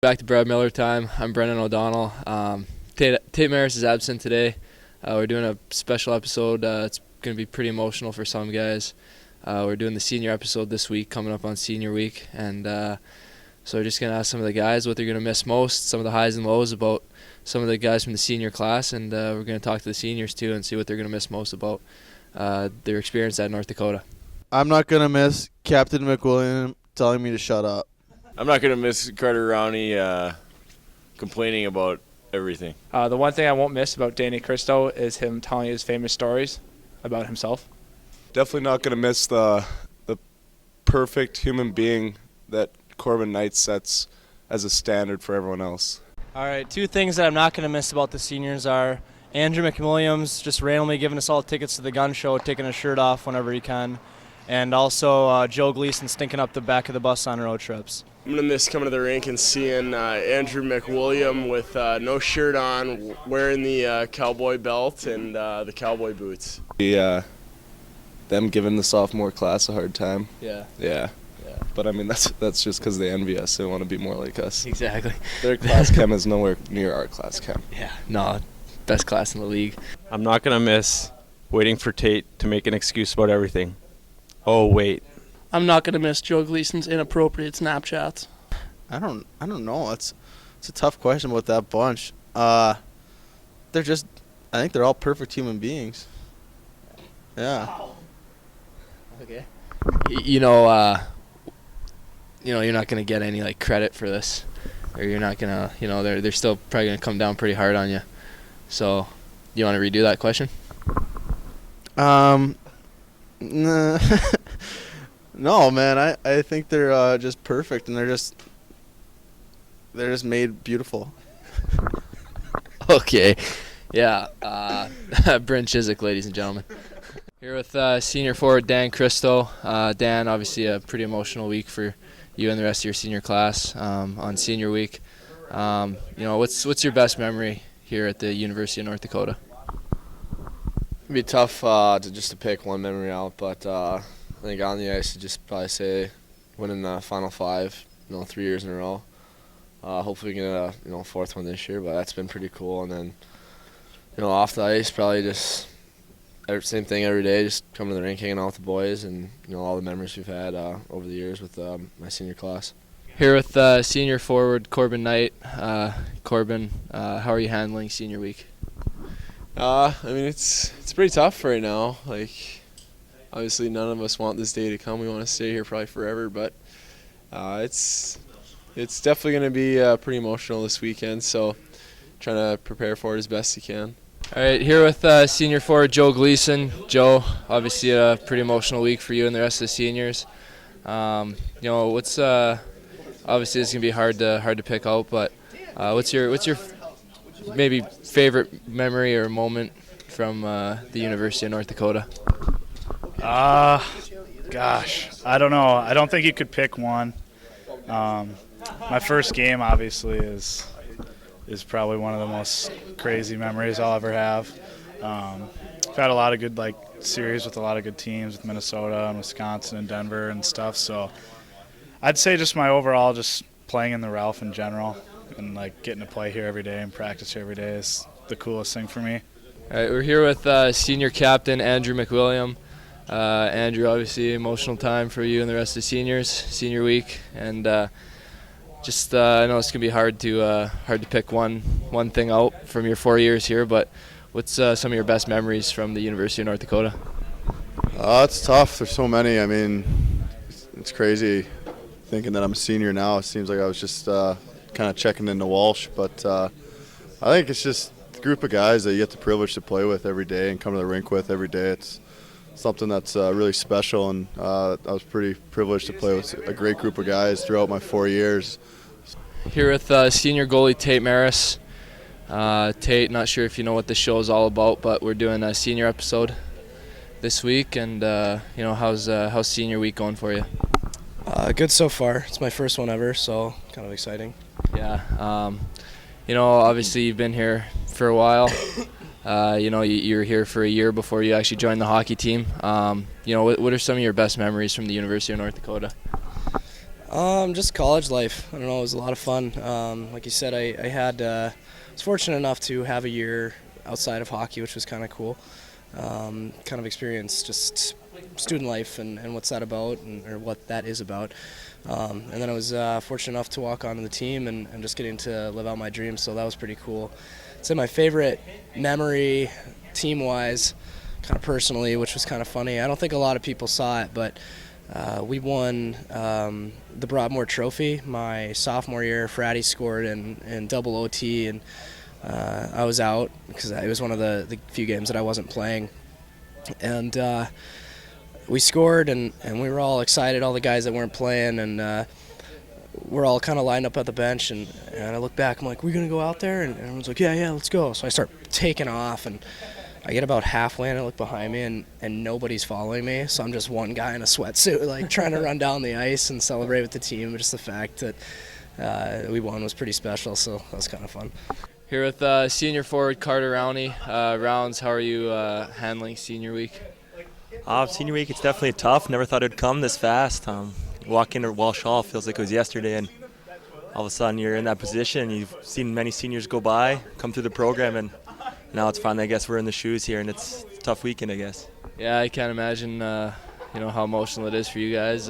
Back to Brad Miller time. I'm Brendan O'Donnell. Tate Maris is absent today. We're doing a special episode. It's going to be pretty emotional for some guys. We're doing the senior episode this week, coming up on senior week. And so we're just going to ask some of the guys what they're going to miss most, some of the highs and lows about some of the guys from the senior class. And we're going to talk to the seniors too and see what they're going to miss most about their experience at North Dakota. I'm not going to miss Captain MacWilliam telling me to shut up. I'm not going to miss Carter Rowney complaining about everything. The one thing I won't miss about Danny Kristo is him telling his famous stories about himself. Definitely not going to miss the perfect human being that Corban Knight sets as a standard for everyone else. All right, two things that I'm not going to miss about the seniors are Andrew MacWilliams just randomly giving us all tickets to the gun show, taking his shirt off whenever he can, and also Joe Gleason stinking up the back of the bus on road trips. I'm going to miss coming to the rink and seeing Andrew MacWilliam with no shirt on, wearing the cowboy belt and the cowboy boots. Them giving the sophomore class a hard time. Yeah. But I mean, that's just because they envy us. They want to be more like us. Exactly. Their class chem is nowhere near our class chem. Yeah. No, best class in the league. I'm not going to miss waiting for Tate to make an excuse about everything. Oh, wait. I'm not going to miss Joe Gleason's inappropriate Snapchats. I don't know. It's a tough question about that bunch. I think they're all perfect human beings. Yeah. Okay. You're not going to get any like credit for this, or you're not going to, they're still probably going to come down pretty hard on you. So, you want to redo that question? Nah. No, man. I think they're just perfect, and they're just made beautiful. Okay. Yeah. Bryn Chiswick, ladies and gentlemen. Here with senior forward Dan Kristo. Dan, obviously a pretty emotional week for you and the rest of your senior class on senior week. What's your best memory here at the University of North Dakota? It'd be tough to pick one memory out, but I think on the ice, I'd just probably say winning the Final Five, 3 years in a row. Hopefully we can get a fourth one this year, but that's been pretty cool. And then, off the ice, probably just same thing every day, just coming to the rink, hanging out with the boys, and all the memories we've had over the years with my senior class. Here with senior forward Corban Knight. Corban, how are you handling senior week? I mean, it's pretty tough right now. Like, obviously none of us want this day to come. We want to stay here probably forever, but it's definitely going to be pretty emotional this weekend, so trying to prepare for it as best you can. All right, here with senior forward Joe Gleason. Joe, obviously a pretty emotional week for you and the rest of the seniors. What's obviously it's gonna be hard to pick out, but what's your maybe favorite memory or moment from the University of North Dakota? Gosh, I don't know. I don't think you could pick one. My first game obviously is probably one of the most crazy memories I'll ever have. I've had a lot of good series with a lot of good teams with Minnesota and Wisconsin and Denver and stuff. So I'd say just my overall just playing in the Ralph in general and getting to play here every day and practice here every day is the coolest thing for me. All right, we're here with senior captain Andrew MacWilliam. Andrew, obviously emotional time for you and the rest of the seniors, senior week, and I know it's gonna be hard to pick one thing out from your 4 years here, but what's some of your best memories from the University of North Dakota? It's tough. There's so many. I mean, it's crazy thinking that I'm a senior now. It seems like I was just kind of checking into Walsh, but I think it's just the group of guys that you get the privilege to play with every day and come to the rink with every day. It's something that's really special, and I was pretty privileged to play with a great group of guys throughout my 4 years. Here with senior goalie Tate Maris. Tate, not sure if you know what the show is all about, but we're doing a senior episode this week, and how's senior week going for you? Good so far. It's my first one ever, so kind of exciting. Yeah. Obviously you've been here for a while. You were here for a year before you actually joined the hockey team. What are some of your best memories from the University of North Dakota? Just college life. I don't know, it was a lot of fun. Like you said, I was fortunate enough to have a year outside of hockey, which was kind of cool. Kind of experience just student life and what's that about, or what that is about. And then I was fortunate enough to walk onto the team and just getting to live out my dreams, so that was pretty cool. I'd say my favorite memory, team-wise, kind of personally, which was kind of funny. I don't think a lot of people saw it, but we won the Broadmoor Trophy my sophomore year. Fratty scored in double OT, and I was out because it was one of the few games that I wasn't playing. And we scored, and we were all excited, all the guys that weren't playing, and we're all kind of lined up at the bench, and I look back, I'm like, we going to go out there? And everyone's like, yeah, let's go. So I start taking off, and I get about halfway, and I look behind me, and nobody's following me. So I'm just one guy in a sweatsuit, like trying to run down the ice and celebrate with the team. But just the fact that we won was pretty special, so that was kind of fun. Here with senior forward Carter Rowney. Rounds, how are you handling senior week? Senior week, it's definitely tough. Never thought it'd come this fast. Walk into Walsh Hall, feels like it was yesterday, and all of a sudden you're in that position. You've seen many seniors go by, come through the program, and now it's finally, I guess, we're in the shoes here, and it's a tough weekend, I guess. Yeah, I can't imagine, how emotional it is for you guys.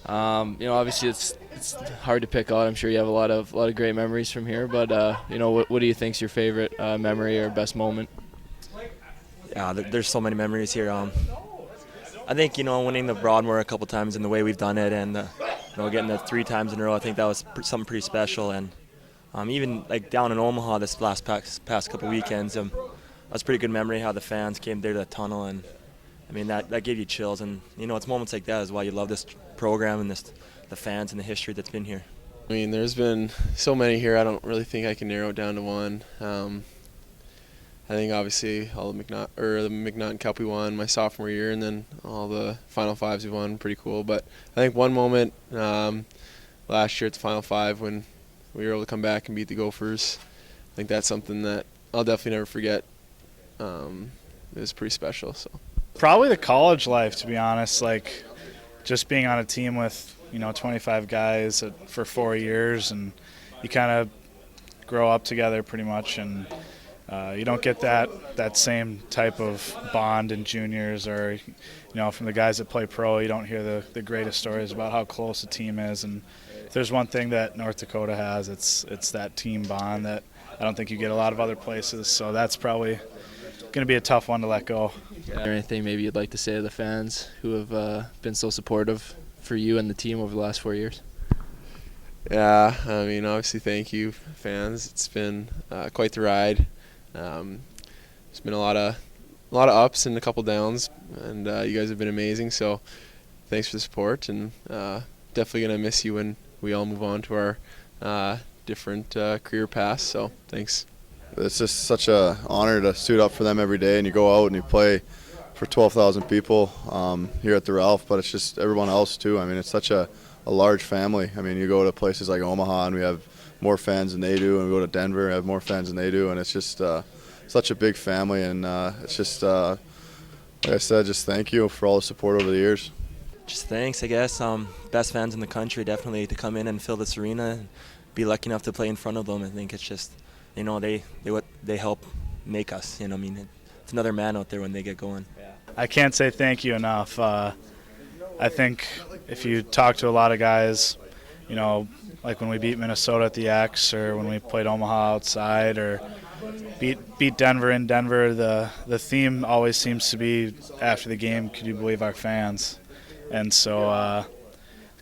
Obviously it's hard to pick out. I'm sure you have a lot of great memories from here, but what do you think's your favorite memory or best moment? Yeah, there's so many memories here. I think, winning the Broadmoor a couple times and the way we've done it, and getting it 3 times in a row, I think that was something pretty special. And even like down in Omaha this past couple weekends, that was a pretty good memory how the fans came there to the tunnel, and I mean that gave you chills. And it's moments like that is why you love this program and the fans and the history that's been here. I mean, there's been so many here. I don't really think I can narrow it down to one. I think obviously all the McNaughton Cup we won my sophomore year, and then all the Final Fives we won, pretty cool. But I think one moment last year at the Final Five when we were able to come back and beat the Gophers, I think that's something that I'll definitely never forget. It was pretty special. So probably the college life, to be honest. Like just being on a team with 25 guys for 4 years, and you kind of grow up together pretty much, and you don't get that same type of bond in juniors, or from the guys that play pro. You don't hear the greatest stories about how close a team is, and if there's one thing that North Dakota has, it's that team bond that I don't think you get a lot of other places. So that's probably going to be a tough one to let go. Is there anything maybe you'd like to say to the fans who have been so supportive for you and the team over the last 4 years? Yeah, I mean, obviously thank you, fans. It's been quite the ride. There's been a lot of ups and a couple downs, and you guys have been amazing. So thanks for the support, and definitely gonna miss you when we all move on to our different career paths. So thanks. It's just such an honor to suit up for them every day, and you go out and you play for 12,000 people here at the Ralph, but it's just everyone else too. I mean, it's such a large family. I mean, you go to places like Omaha and we have more fans than they do, and we go to Denver and have more fans than they do, and it's just such a big family, and it's just, like I said, just thank you for all the support over the years. Just thanks, I guess. Best fans in the country, definitely, to come in and fill this arena and be lucky enough to play in front of them. I think it's just, they help make us. I mean, it's another man out there when they get going. I can't say thank you enough. I think if you talk to a lot of guys, like when we beat Minnesota at the X, or when we played Omaha outside, or beat Denver in Denver, the theme always seems to be after the game, could you believe our fans? And so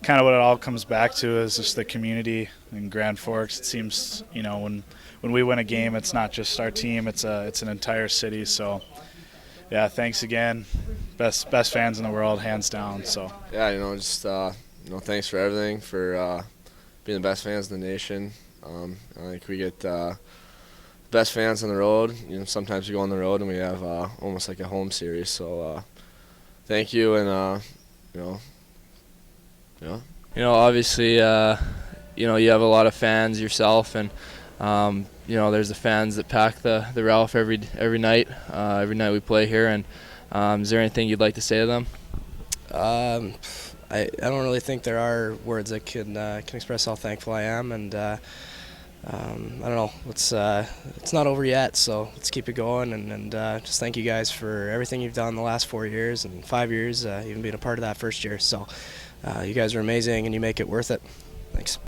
kind of what it all comes back to is just the community in Grand Forks. It seems, when we win a game, it's not just our team, it's an entire city. So yeah, thanks again. Best fans in the world, hands down. So yeah, just thanks for everything, for being the best fans in the nation. I think we get best fans on the road. Sometimes we go on the road and we have almost like a home series. So thank you, and Obviously, you have a lot of fans yourself, and there's the fans that pack the Ralph every night. Every night we play here, and is there anything you'd like to say to them? I don't really think there are words that can express how thankful I am, and I don't know. It's not over yet, so let's keep it going, and just thank you guys for everything you've done the last 4 years and 5 years, even being a part of that first year. So you guys are amazing, and you make it worth it. Thanks.